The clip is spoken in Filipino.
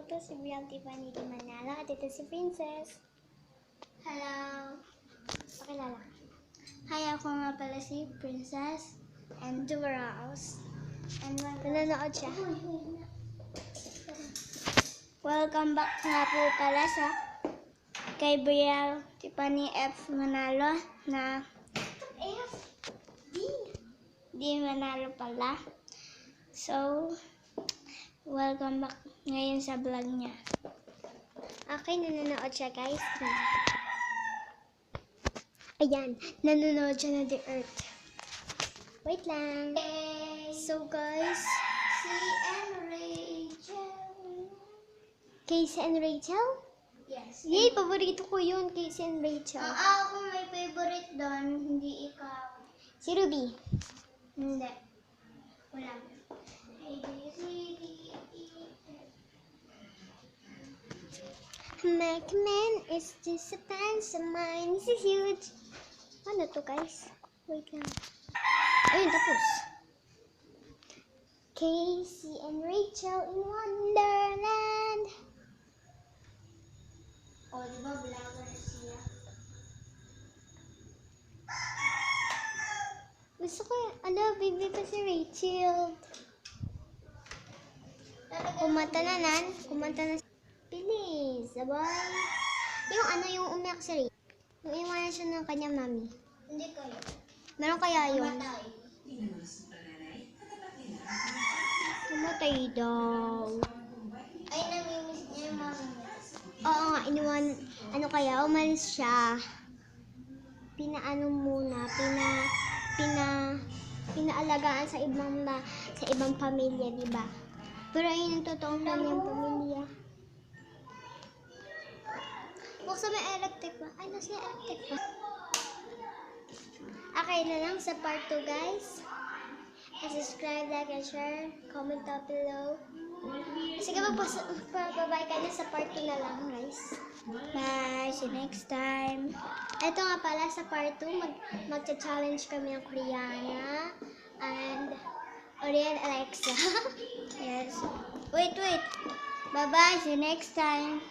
to si Brielle Tiffany Di Manala at ito si Princess. Hello! Pakilala ka. Hi, ako nga pala si Princess and Duraus. And nanonood siya. Welcome back nga po pala sa kay Brielle Tiffany F. Manalo na Di Manalo pala. So, welcome back ngayon sa vlog niya. Okay, nanonood siya guys. Ayan, nanonood siya na The Earth. Wait lang. So guys, Casey and Rachel? Yes. Yay, paborito ko yun, Casey and Rachel. Ako may favorite doon, hindi ikaw. Si Ruby. Hindi. Wala. A, B, C, D, E, F. My command is just a pencil mine. This is huge. Ano to guys? Wait lang. Ayun, tapos. Casey and Rachel in Wonderland. O, di ba vlogger siya? Gusto ko baby pa si Rachel. Kumanta na. Bilis, sabay. Yung umiyak si Rachel. Yung iwanan siya ng kanyang mami. Hindi kayo. Meron kaya yun? Matay. Namatay daw. Ay, namimiss niya yung mami niya. Oo nga, kaya, umalis siya. Pinaalagaan sa ibang pamilya, di ba? Pero ayun ang totoong kanyang pamilya. Buksan may electric ba? Ay, nasa electric ba? Okay na lang sa part 2, guys. Subscribe, like, and share. Comment down below. Sige, magbabay ka na sa part 2 na lang, guys. Bye! See you next time. Ito nga pala sa part 2, magcha-challenge kami ng Kriana and Orion Alexa. Yes. Wait. Bye-bye. See you next time.